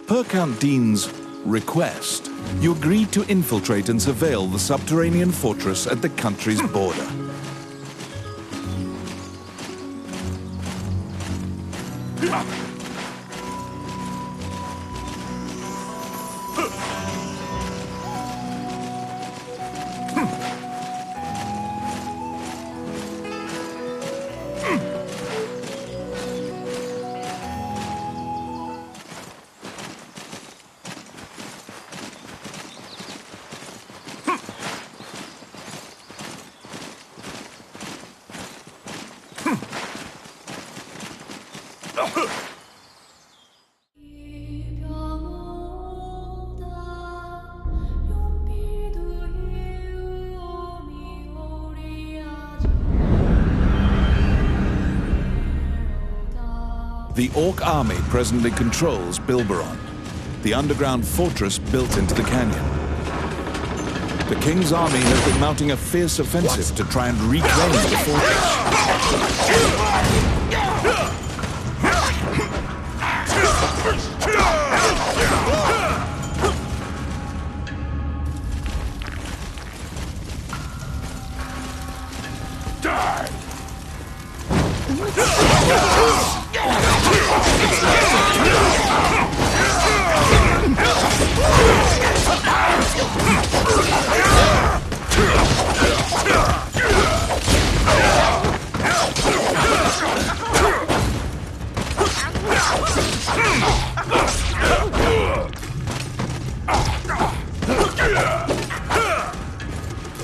Per Count Dean's request, you agreed to infiltrate and surveil the subterranean fortress at the country's border. The Orc army presently controls Bilberon, the underground fortress built into the canyon. The King's army has been mounting a fierce offensive to try and reclaim the fortress.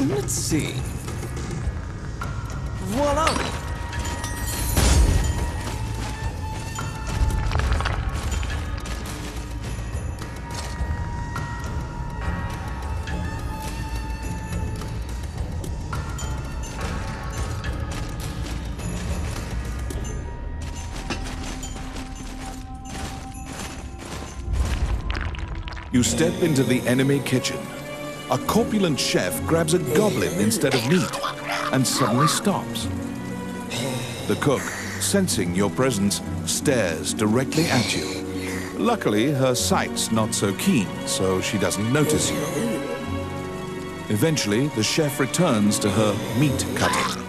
Let's see. Voila! You step into the enemy kitchen. A corpulent chef grabs a goblin instead of meat and suddenly stops. The cook, sensing your presence, stares directly at you. Luckily, her sight's not so keen, so she doesn't notice you. Eventually, the chef returns to her meat cutting.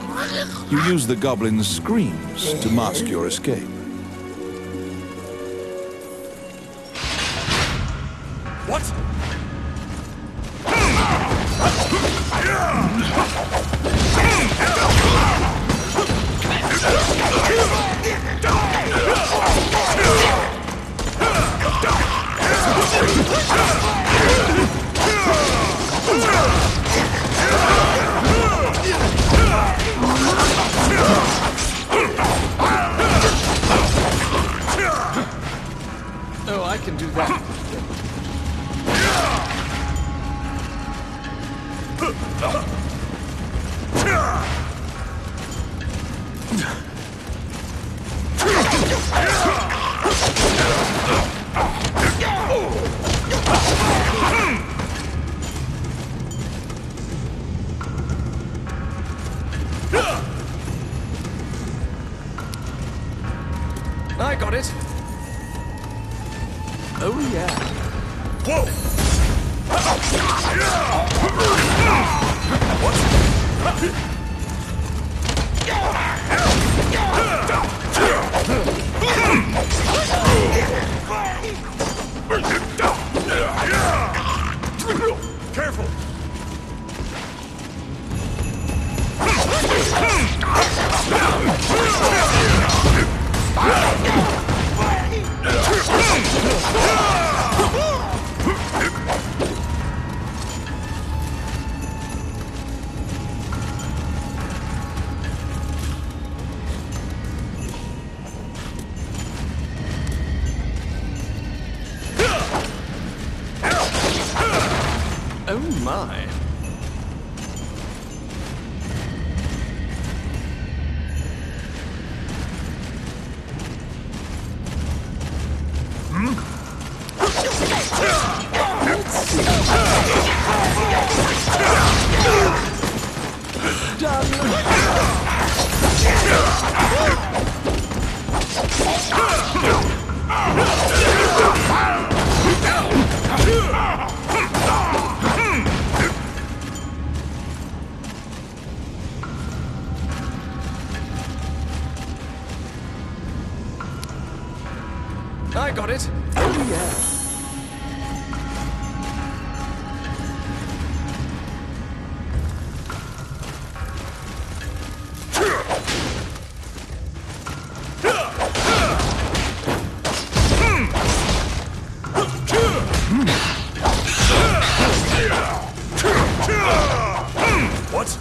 You use the goblin's screams to mask your escape. What? Oh, I can do that. I got it. Oh, yeah. Whoa! Careful! Oh, my. I got it. Oh, yeah. What?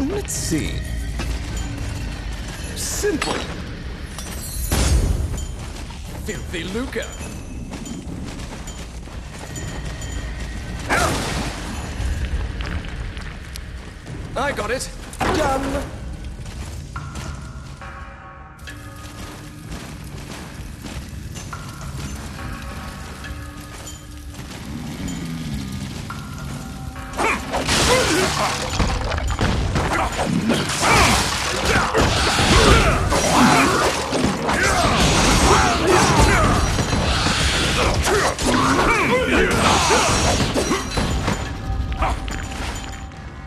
Let's see. Simple. Filthy lucre. I got it. Done.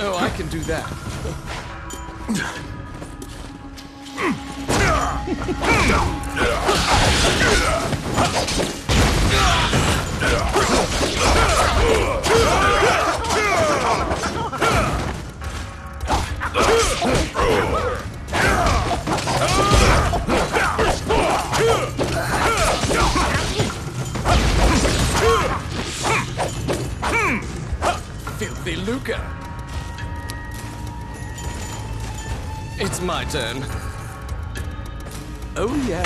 Oh, I can do that. Filthy lucre. It's my turn. Oh, yeah.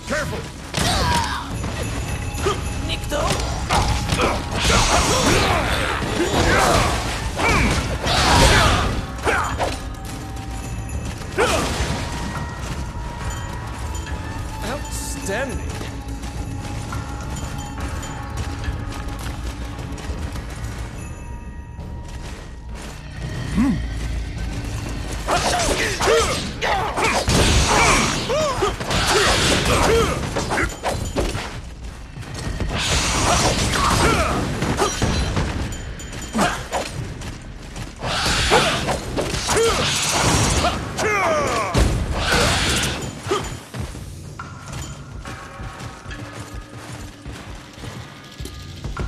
Careful! Outstanding.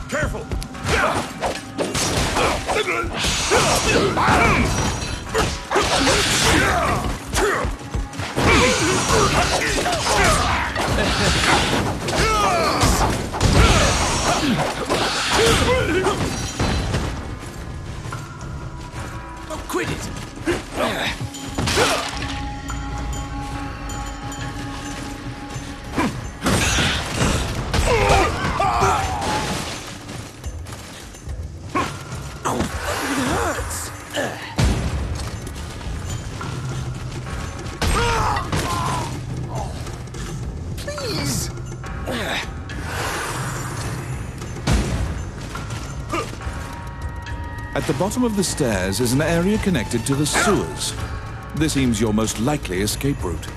Careful! Oh, quit it. Please. At the bottom of the stairs is an area connected to the sewers. This seems your most likely escape route.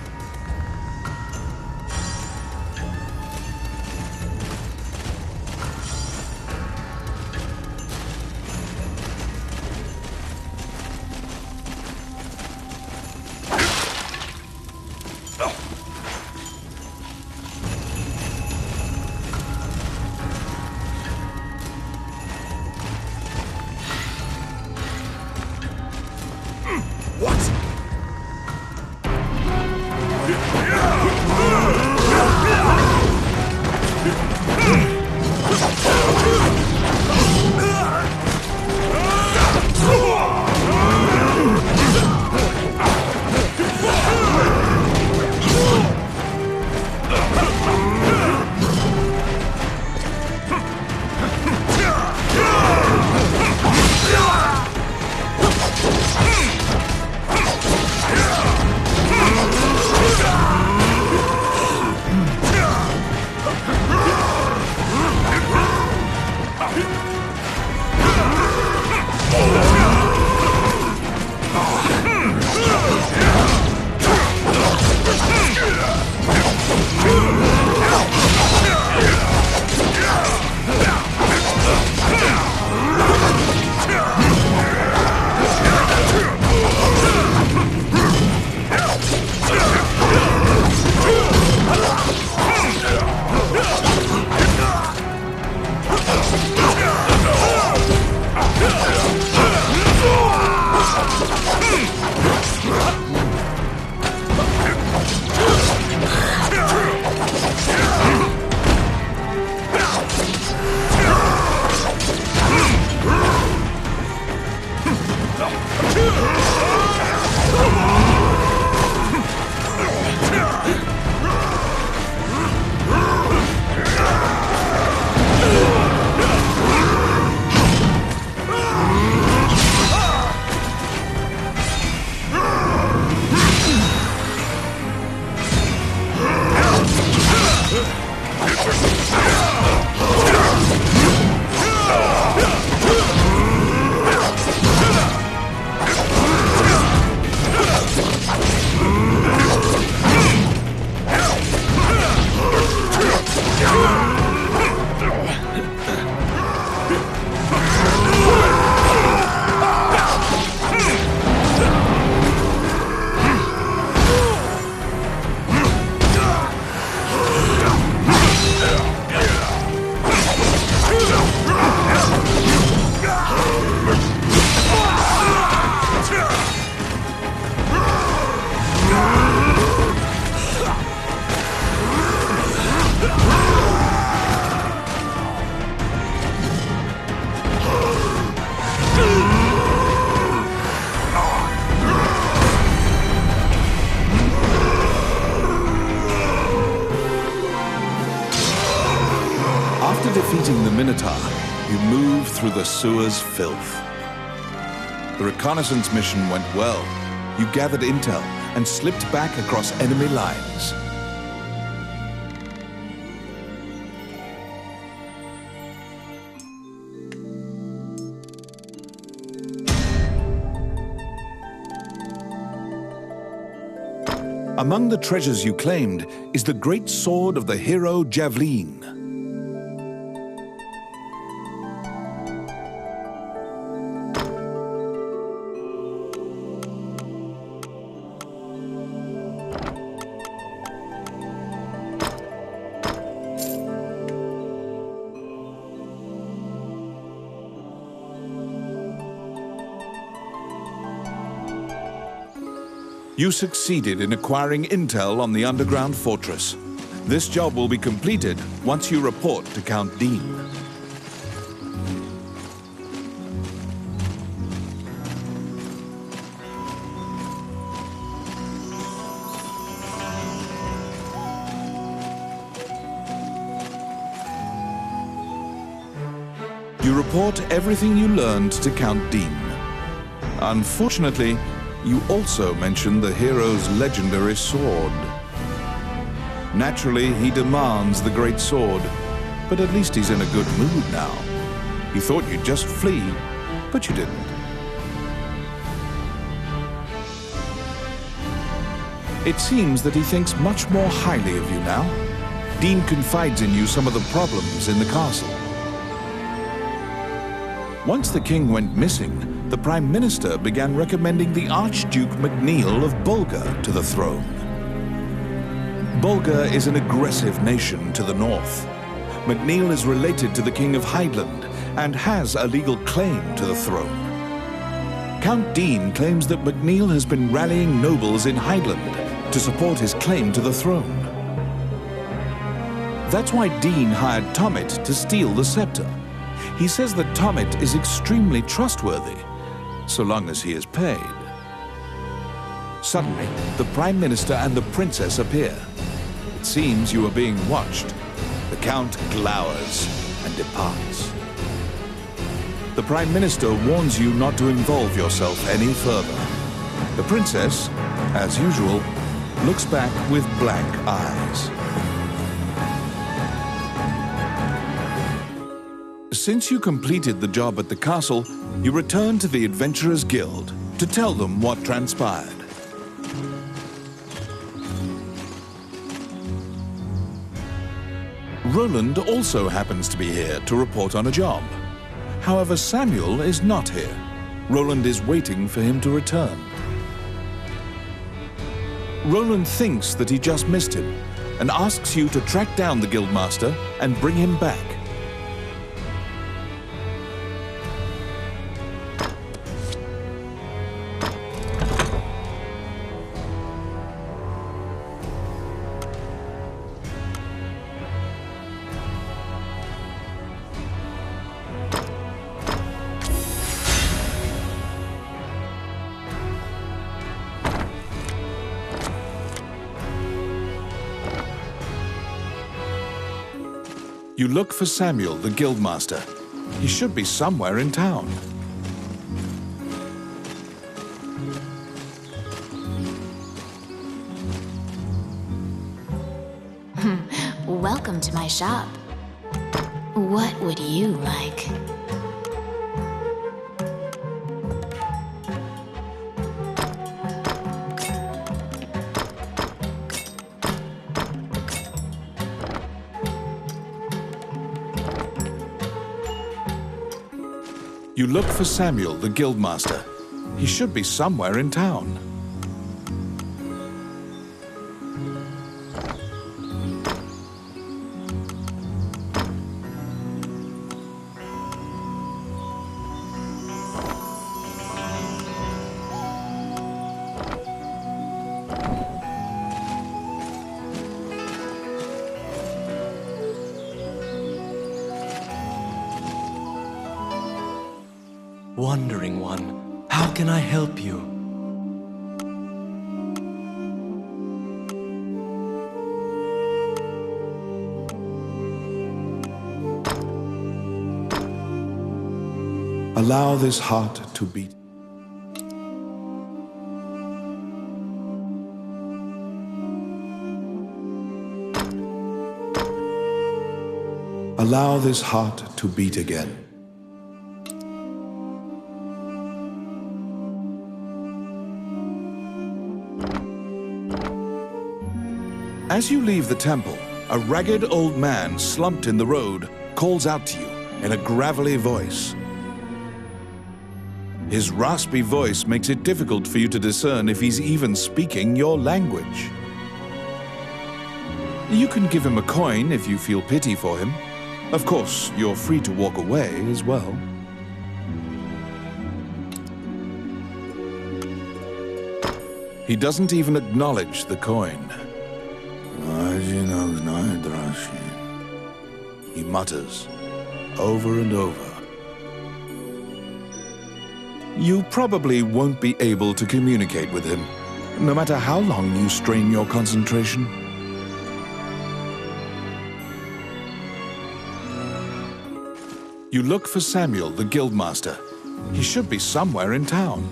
What? Defeating the Minotaur, you move through the sewer's filth. The reconnaissance mission went well. You gathered intel and slipped back across enemy lines. Among the treasures you claimed is the great sword of the hero Javelin. You succeeded in acquiring intel on the underground fortress. This job will be completed once you report to Count Dean. You report everything you learned to Count Dean. Unfortunately, you also mention the hero's legendary sword. Naturally, he demands the great sword, but at least he's in a good mood now. He thought you'd just flee, but you didn't. It seems that he thinks much more highly of you now. Dean confides in you some of the problems in the castle. Once the king went missing, the Prime Minister began recommending the Archduke MacNeil of Bulgar to the throne. Bulgar is an aggressive nation to the north. MacNeil is related to the King of Highland and has a legal claim to the throne. Count Dean claims that MacNeil has been rallying nobles in Highland to support his claim to the throne. That's why Dean hired Tommet to steal the scepter. He says that Tommet is extremely trustworthy, so long as he is paid. Suddenly, the Prime Minister and the Princess appear. It seems you are being watched. The Count glowers and departs. The Prime Minister warns you not to involve yourself any further. The Princess, as usual, looks back with blank eyes. Since you completed the job at the castle, you return to the Adventurers Guild to tell them what transpired. Roland also happens to be here to report on a job. However, Samuel is not here. Roland is waiting for him to return. Roland thinks that he just missed him and asks you to track down the Guildmaster and bring him back. You look for Samuel, the Guildmaster. He should be somewhere in town. Welcome to my shop. What would you like? You look for Samuel, the Guildmaster. He should be somewhere in town. Wandering One, how can I help you? Allow this heart to beat. Allow this heart to beat again. As you leave the temple, a ragged old man slumped in the road calls out to you in a gravelly voice. His raspy voice makes it difficult for you to discern if he's even speaking your language. You can give him a coin if you feel pity for him. Of course, you're free to walk away as well. He doesn't even acknowledge the coin. He mutters over and over. You probably won't be able to communicate with him, no matter how long you strain your concentration. You look for Samuel, the Guildmaster. He should be somewhere in town.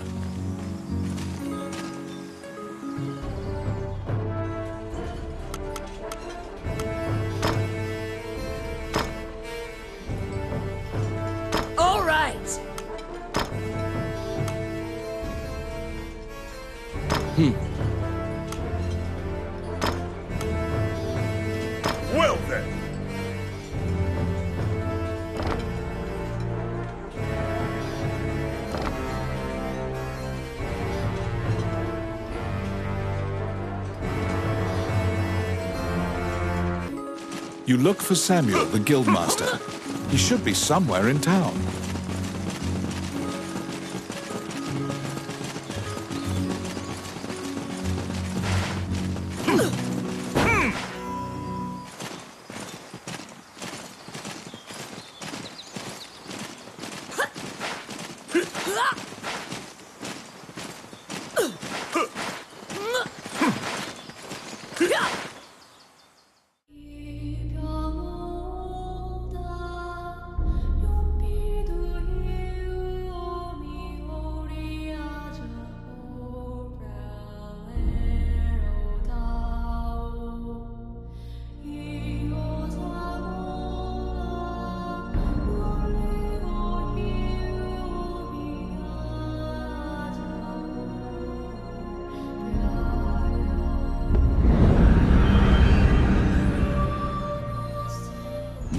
Well then. You look for Samuel, the Guildmaster. He should be somewhere in town.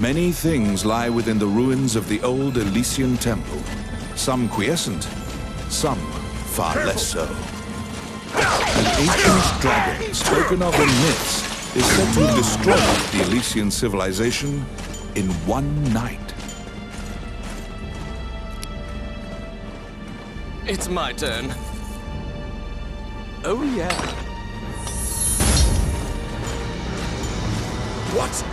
Many things lie within the ruins of the old Elysian temple. Some quiescent, some far less so. An ancient dragon, spoken of in myths, is said to have destroyed the Elysian civilization in one night. It's my turn. Oh, yeah. What?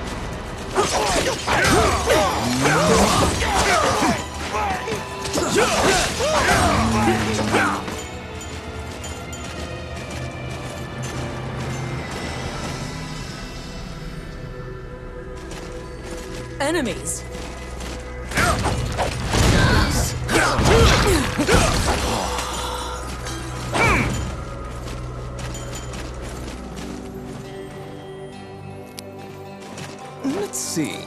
Enemies. Let's see.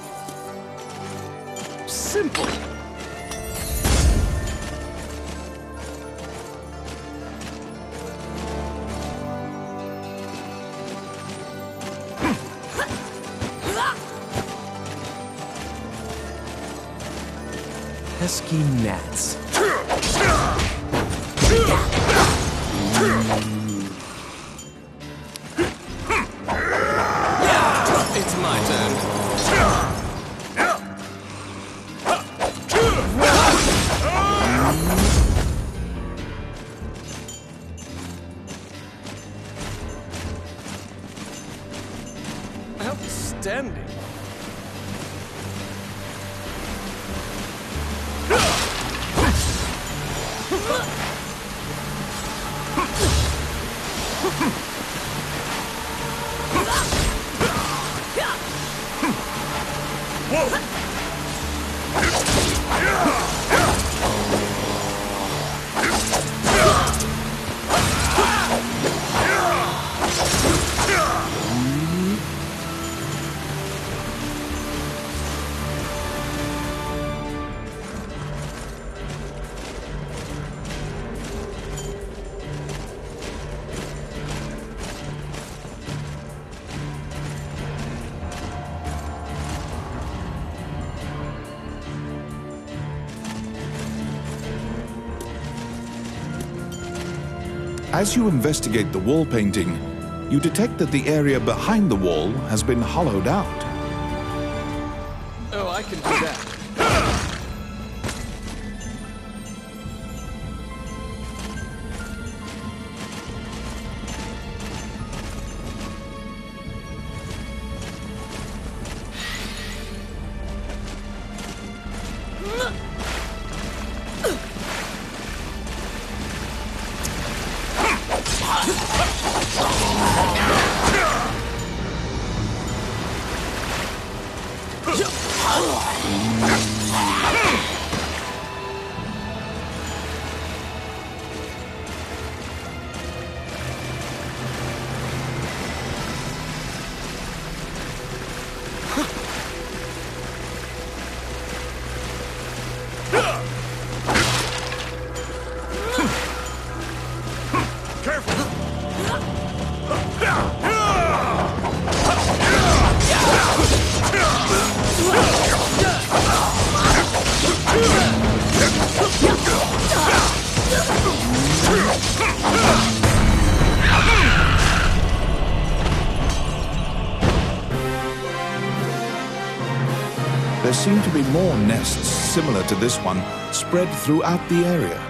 Simple. Pesky gnats. It's my turn. Outstanding. As you investigate the wall painting, you detect that the area behind the wall has been hollowed out. Oh, I can do that. There seem to be more nests similar to this one spread throughout the area.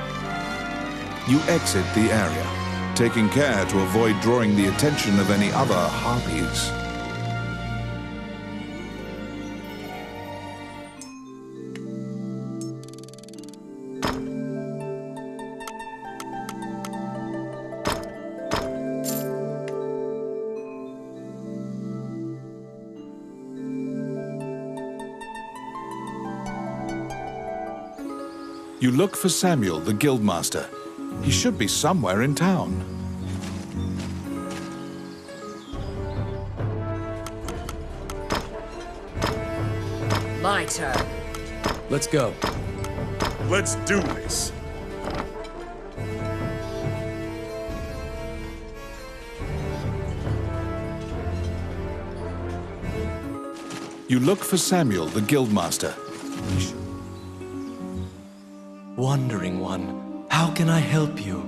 You exit the area, taking care to avoid drawing the attention of any other harpies. You look for Samuel, the guildmaster. He should be somewhere in town. My turn. Let's go. Let's do this. You look for Samuel, the guildmaster. Wandering one, how can I help you?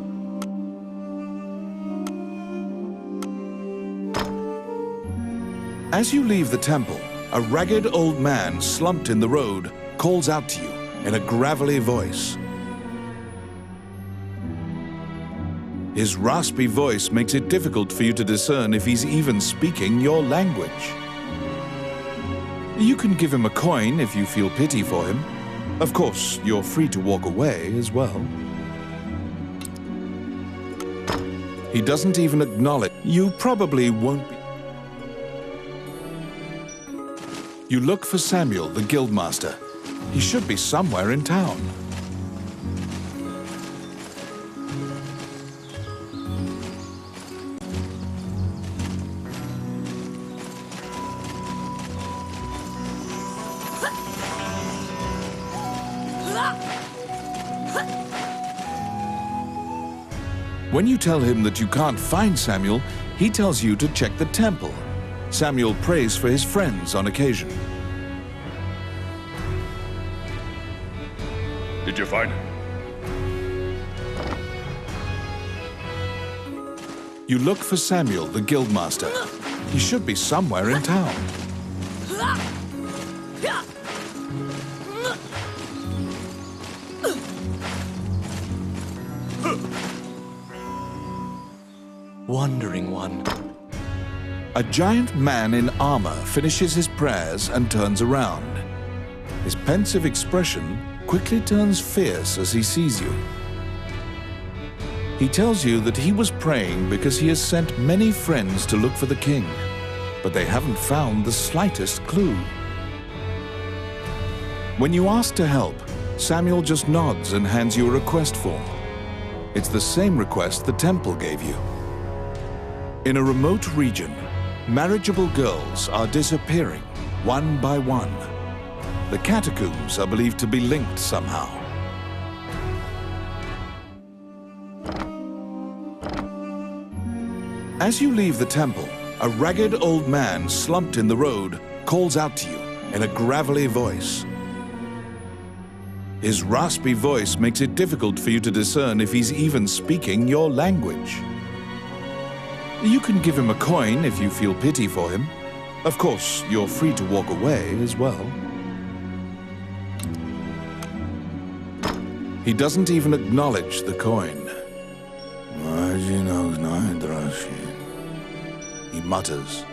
As you leave the temple, a ragged old man slumped in the road calls out to you in a gravelly voice. His raspy voice makes it difficult for you to discern if he's even speaking your language. You can give him a coin if you feel pity for him. Of course, you're free to walk away as well. He doesn't even acknowledge. You probably won't be. You look for Samuel, the guildmaster. He should be somewhere in town. When you tell him that you can't find Samuel, he tells you to check the temple. Samuel prays for his friends on occasion. Did you find him? You look for Samuel, the guildmaster. He should be somewhere in town. Wandering one. A giant man in armor finishes his prayers and turns around. His pensive expression quickly turns fierce as he sees you. He tells you that he was praying because he has sent many friends to look for the king, but they haven't found the slightest clue. When you ask to help, Samuel just nods and hands you a request form. It's the same request the temple gave you. In a remote region, marriageable girls are disappearing one by one. The catacombs are believed to be linked somehow. As you leave the temple, a ragged old man slumped in the road calls out to you in a gravelly voice. His raspy voice makes it difficult for you to discern if he's even speaking your language. You can give him a coin if you feel pity for him. Of course, you're free to walk away as well. He doesn't even acknowledge the coin. He mutters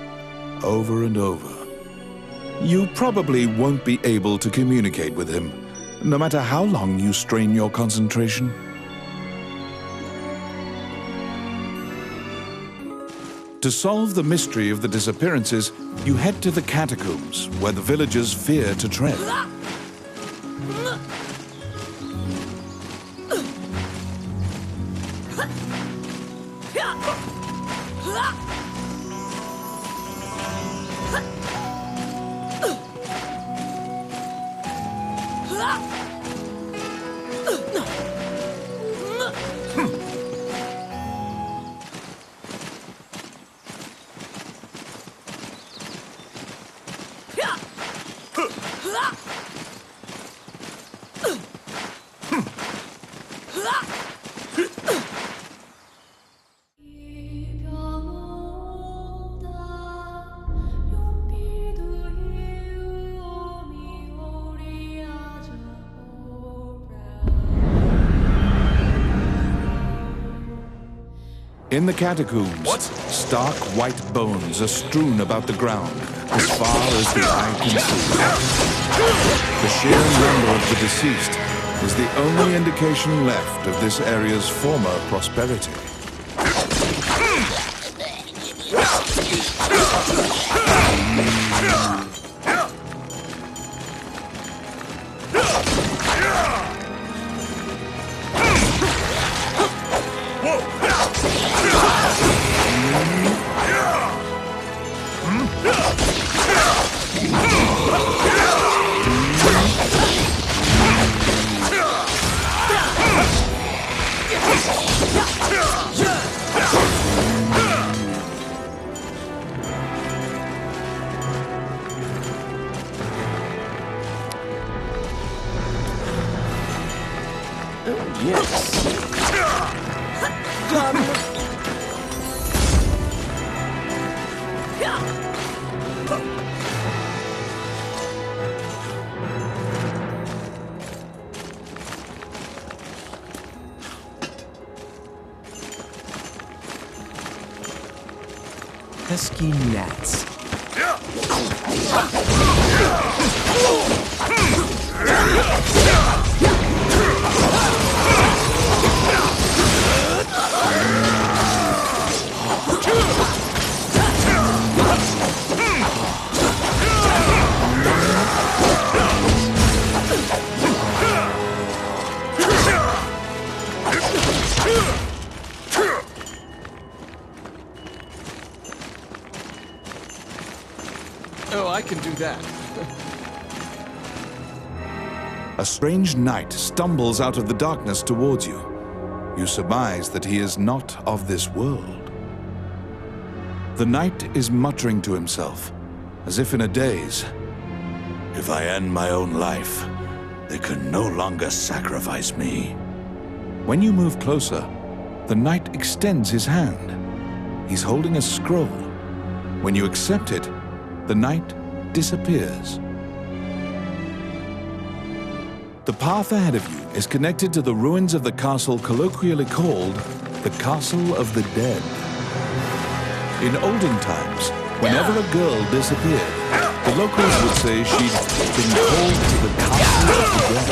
over and over. You probably won't be able to communicate with him, no matter how long you strain your concentration. To solve the mystery of the disappearances, you head to the catacombs, where the villagers fear to tread. In the catacombs, stark white bones are strewn about the ground as far as the eye can see. The sheer number of the deceased is the only indication left of this area's former prosperity. Yeah! yes. Pesky gnats. Oh, I can do that. A strange knight stumbles out of the darkness towards you. You surmise that he is not of this world. The knight is muttering to himself, as if in a daze. If I end my own life, they can no longer sacrifice me. When you move closer, the knight extends his hand. He's holding a scroll. When you accept it, the knight disappears. The path ahead of you is connected to the ruins of the castle colloquially called the Castle of the Dead. In olden times, whenever a girl disappeared, the locals would say she'd been called to the Castle of the Dead.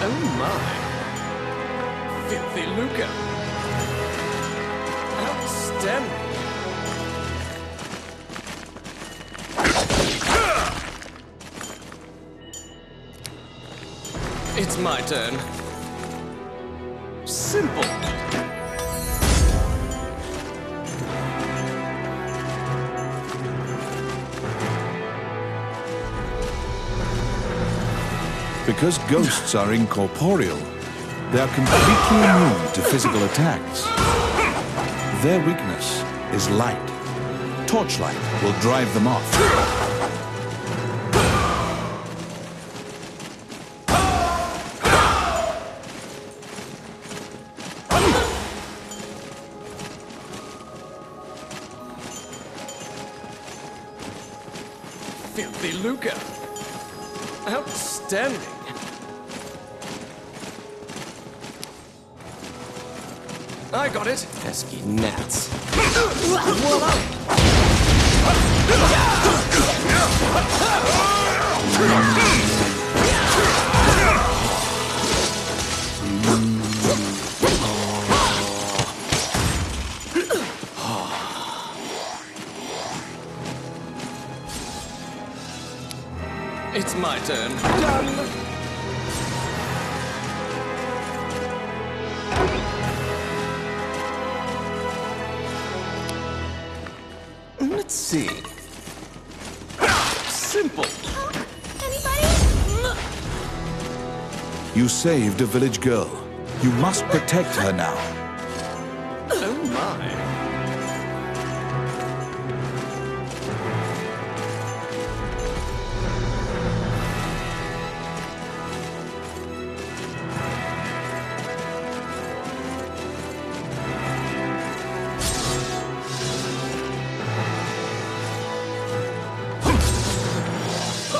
Oh my. Filthy lucre. Outstanding. It's my turn. Simple. Because ghosts are incorporeal, they are completely immune to physical attacks. Their weakness is light. Torchlight will drive them off. Filthy lucre. Outstanding. I got it. Pesky gnats. It's my turn. Done. Let's see. Simple. You saved a village girl. You must protect her now. Oh my.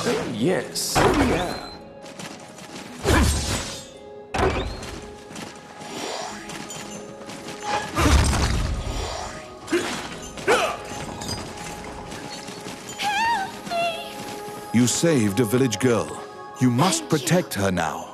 Oh yes. Oh yeah. You saved a village girl. You must protect her now.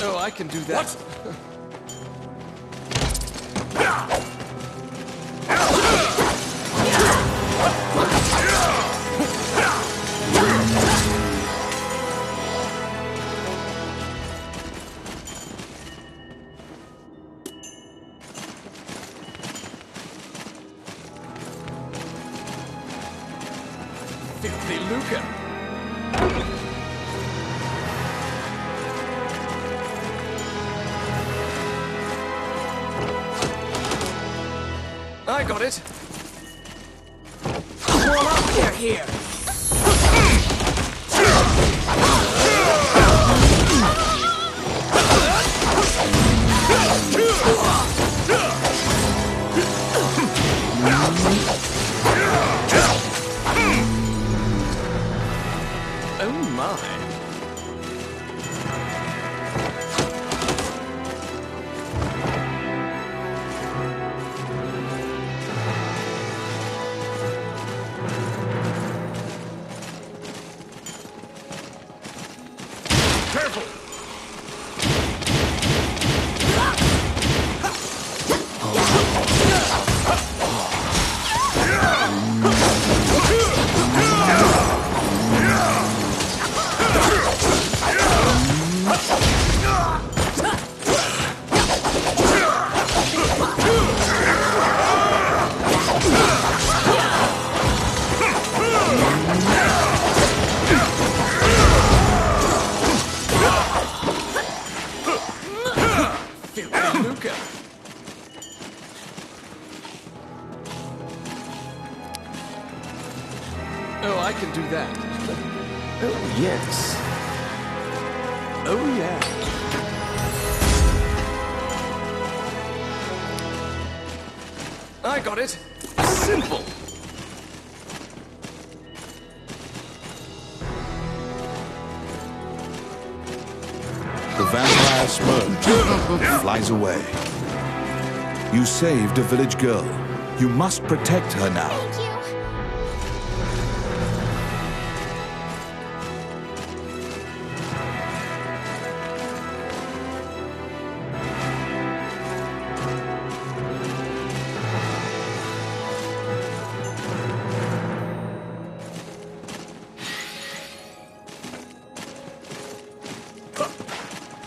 Oh, I can do that. Filthy lucre. I got it. All up here. Oh my. Careful! Filthy lucre. Oh, I can do that. Oh, yes. Oh, yeah. I got it. Simple. The vampire smirks, flies away. You saved a village girl. You must protect her now. Thank you.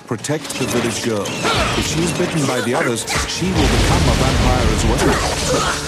Protect the village girl. If she is bitten by the others, she will become a vampire as well.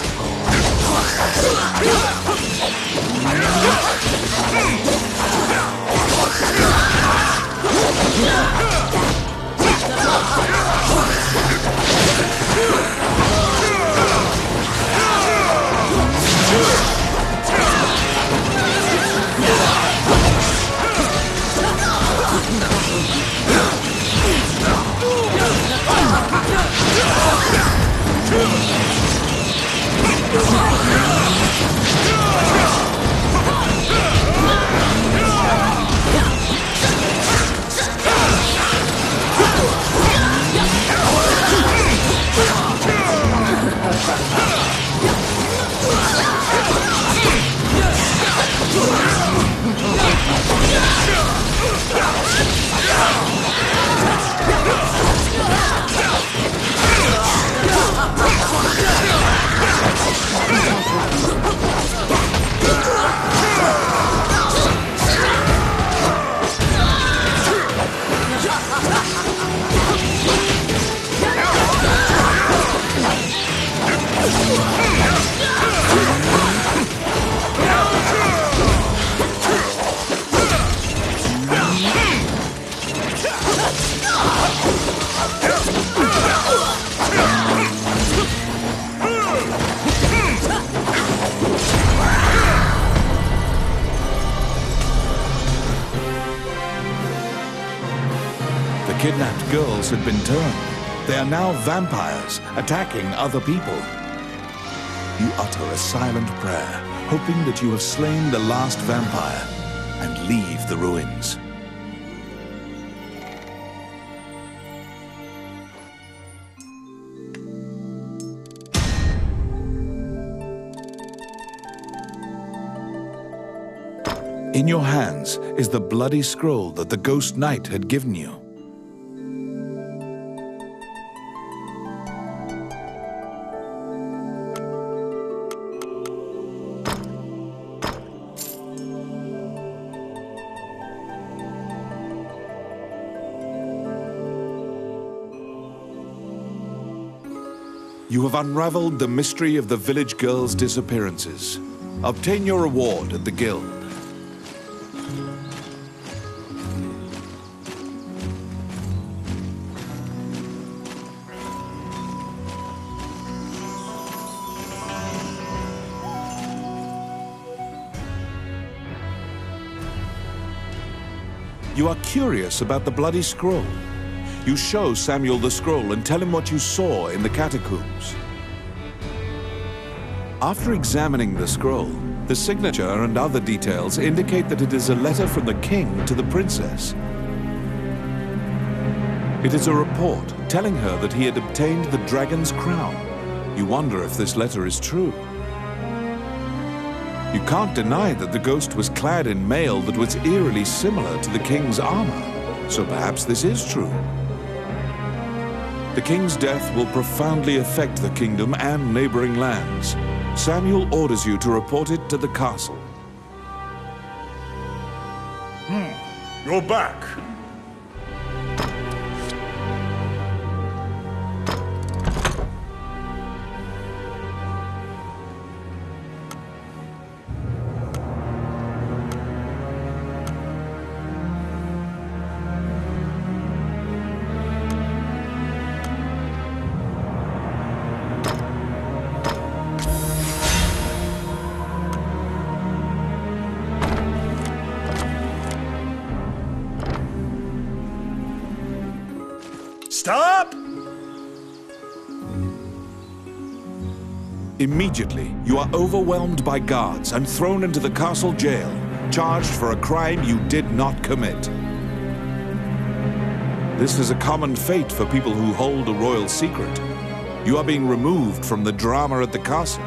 The kidnapped girls had been turned. They are now vampires, attacking other people. You utter a silent prayer, hoping that you have slain the last vampire, and leave the ruins. In your hands is the bloody scroll that the Ghost Knight had given you. You have unraveled the mystery of the village girls' disappearances. Obtain your reward at the guild. You are curious about the bloody scroll. You show Samuel the scroll and tell him what you saw in the catacombs. After examining the scroll, the signature and other details indicate that it is a letter from the king to the princess. It is a report telling her that he had obtained the dragon's crown. You wonder if this letter is true. You can't deny that the ghost was clad in mail that was eerily similar to the king's armor, so perhaps this is true. The king's death will profoundly affect the kingdom and neighboring lands. Samuel orders you to report it to the castle. You're back. Stop! Immediately, you are overwhelmed by guards and thrown into the castle jail, charged for a crime you did not commit. This is a common fate for people who hold a royal secret. You are being removed from the drama at the castle.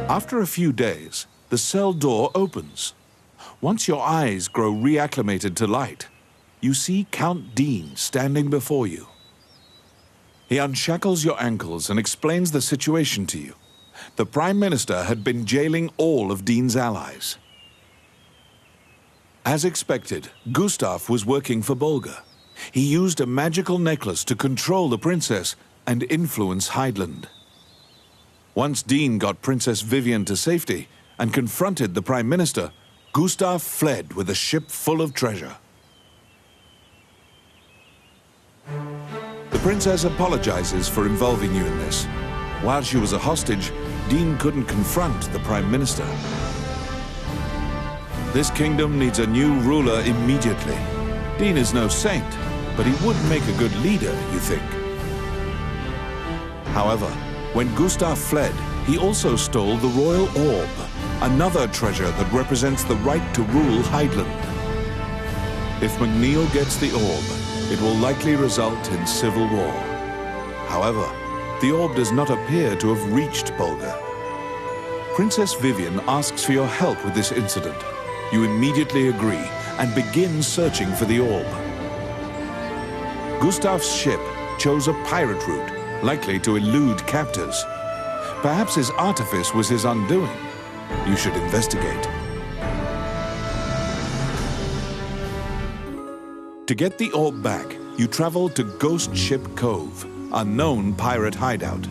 After a few days, the cell door opens. Once your eyes grow reacclimated to light, you see Count Dean standing before you. He unshackles your ankles and explains the situation to you. The Prime Minister had been jailing all of Dean's allies. As expected, Gustav was working for Bolga. He used a magical necklace to control the princess and influence Heidland. Once Dean got Princess Vivian to safety and confronted the Prime Minister, Gustav fled with a ship full of treasure. The princess apologizes for involving you in this. While she was a hostage, Dean couldn't confront the Prime Minister. This kingdom needs a new ruler immediately. Dean is no saint, but he would make a good leader, you think. However, when Gustav fled, he also stole the royal orb, another treasure that represents the right to rule Heidland. If McNeil gets the orb, it will likely result in civil war. However, the orb does not appear to have reached Bolga. Princess Vivian asks for your help with this incident. You immediately agree and begin searching for the orb. Gustav's ship chose a pirate route, likely to elude captors. Perhaps his artifice was his undoing. You should investigate. To get the orb back, you travel to Ghost Ship Cove, a known pirate hideout.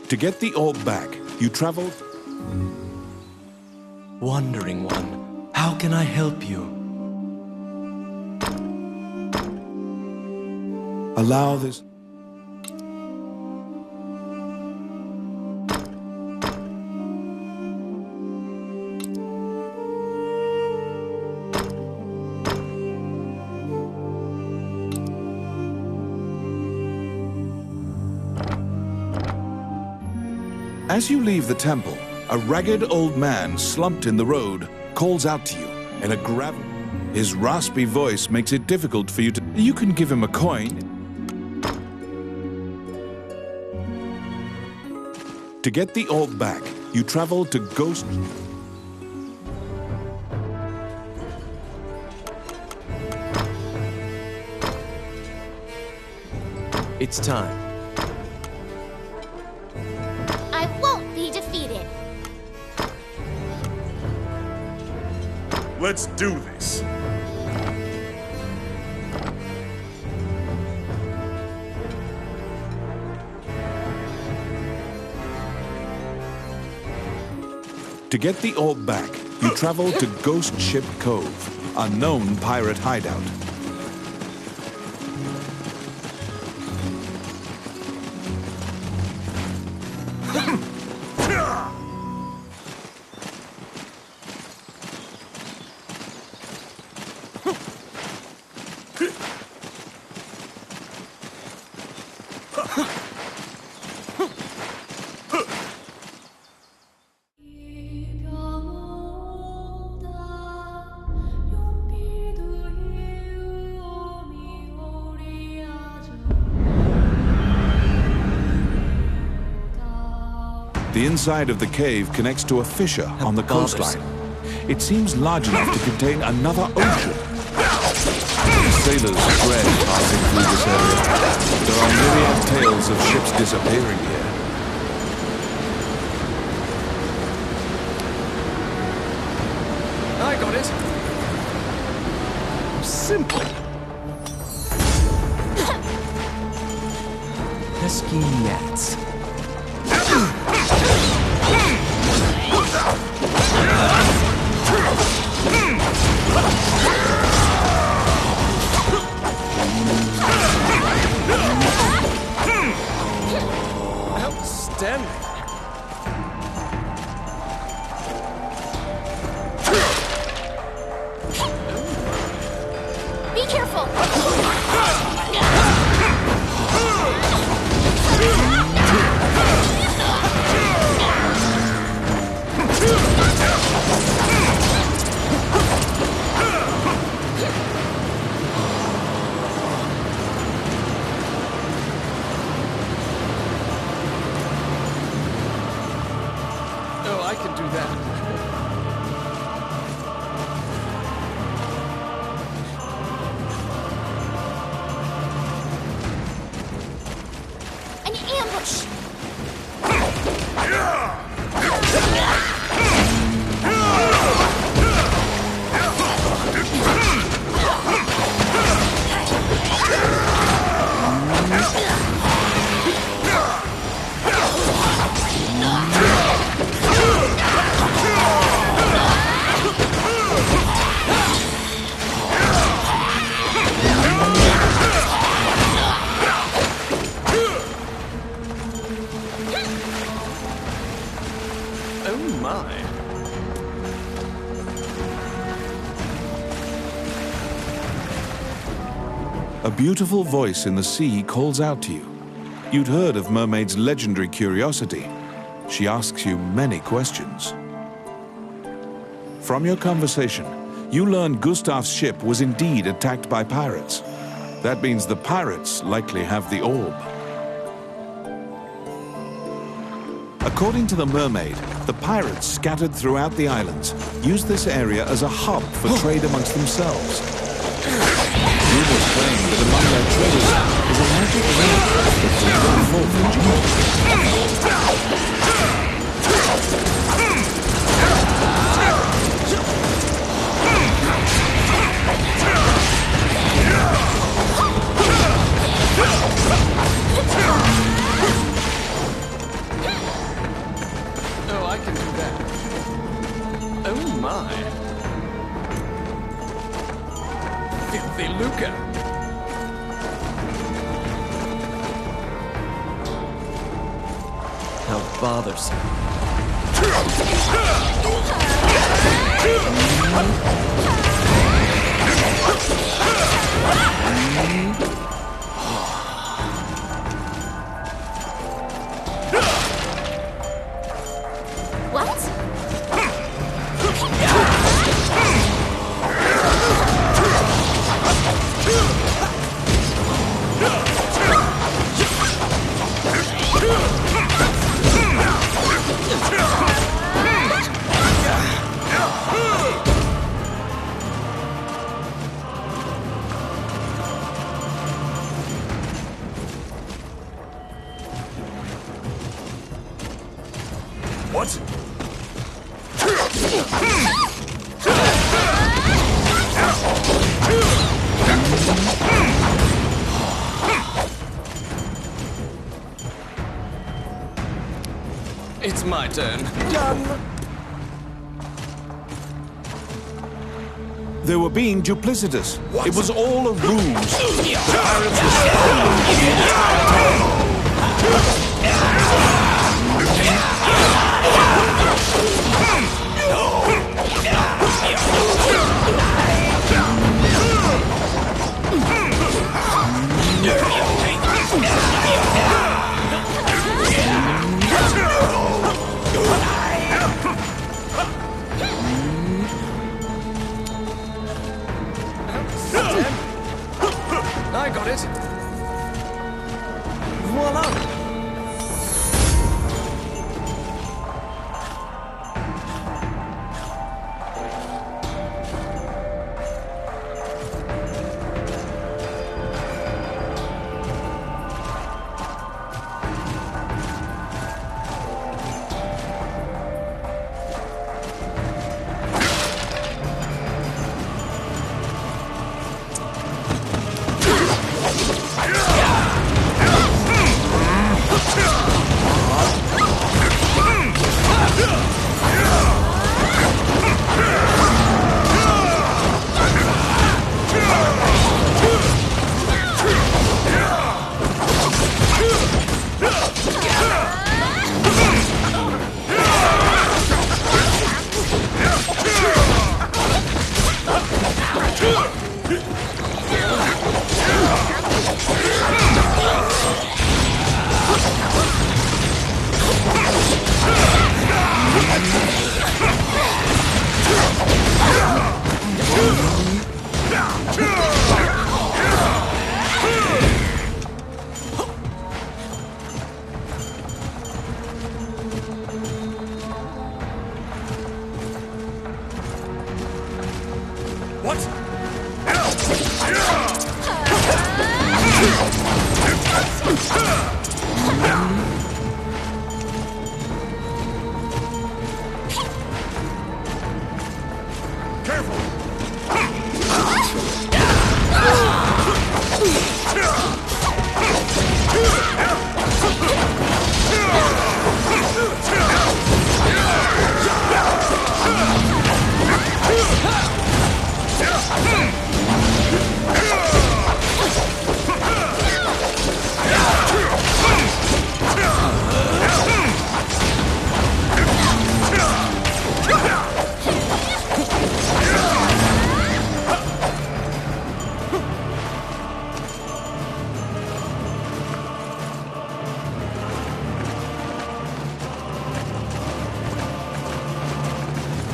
To get the orb back, you travel... Wandering One, how can I help you? Allow this... As you leave the temple, a ragged old man slumped in the road calls out to you in a gravel. His raspy voice makes it difficult for you to... You can give him a coin. To get the orb back, you travel to Ghost... It's time. I won't be defeated. Let's do this. To get the orb back, you travel to Ghost Ship Cove, a known pirate hideout. The inside of the cave connects to a fissure on the coastline. It seems large enough to contain another ocean. Sailors dread passing through this area. There are myriad tales of ships disappearing here. I got it. Simple. Pesky gnats. Outstanding. Be careful. Oh, I can do that. An ambush. Oh my. A beautiful voice in the sea calls out to you. You'd heard of Mermaid's legendary curiosity. She asks you many questions. From your conversation, you learn Gustav's ship was indeed attacked by pirates. That means the pirates likely have the orb. According to the mermaid, the pirates scattered throughout the islands used this area as a hub for trade amongst themselves. Rumors claim that among their traders is a magic lamp that can bring forth a genie. Oh, I can do that. Oh my. Filthy lucre. How bothersome. What? turn. Done! They were being duplicitous. It was all a ruse. The pirates were spying the entire time. I got it. Voila!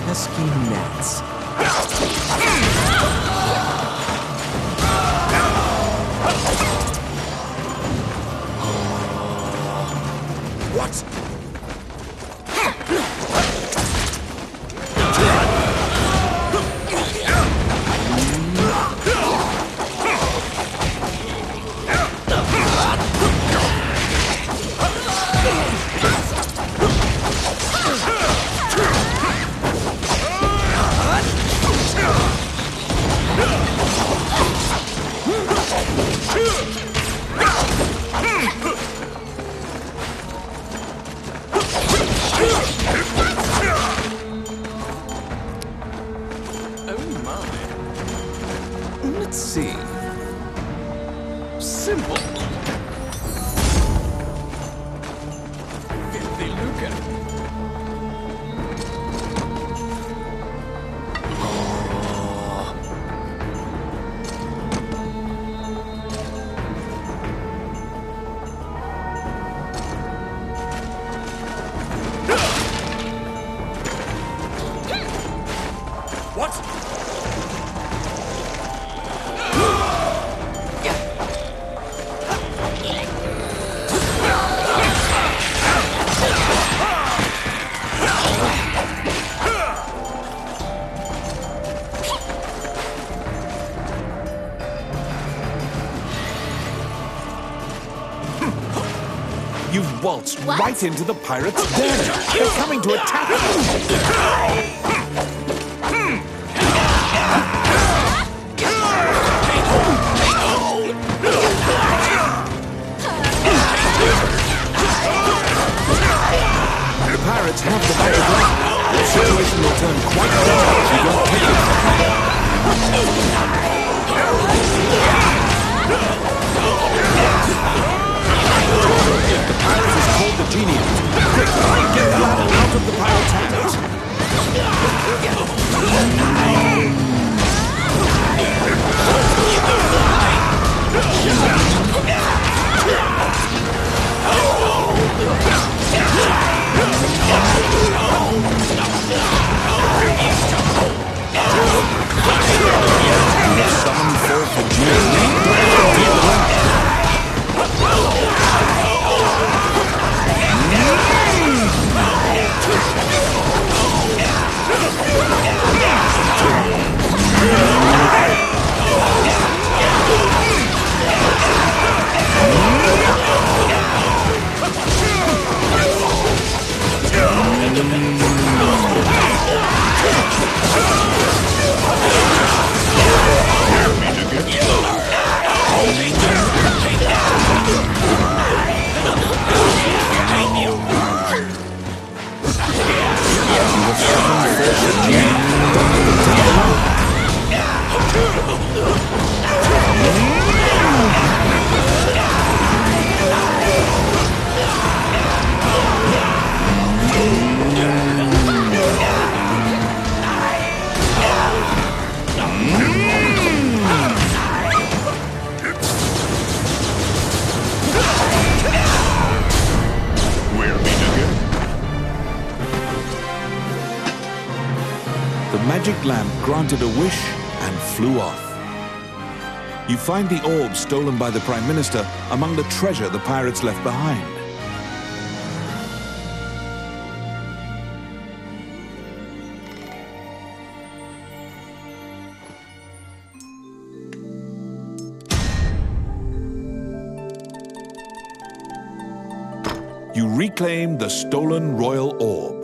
Pesky gnats. What? Let's see. Simple. Filthy lucre. What? You've waltzed right into the pirates' den. They're coming to attack you. The pirates have come forth for duty. The magic lamp granted a wish and flew off. You find the orb stolen by the Prime Minister among the treasure the pirates left behind. You reclaim the stolen royal orb.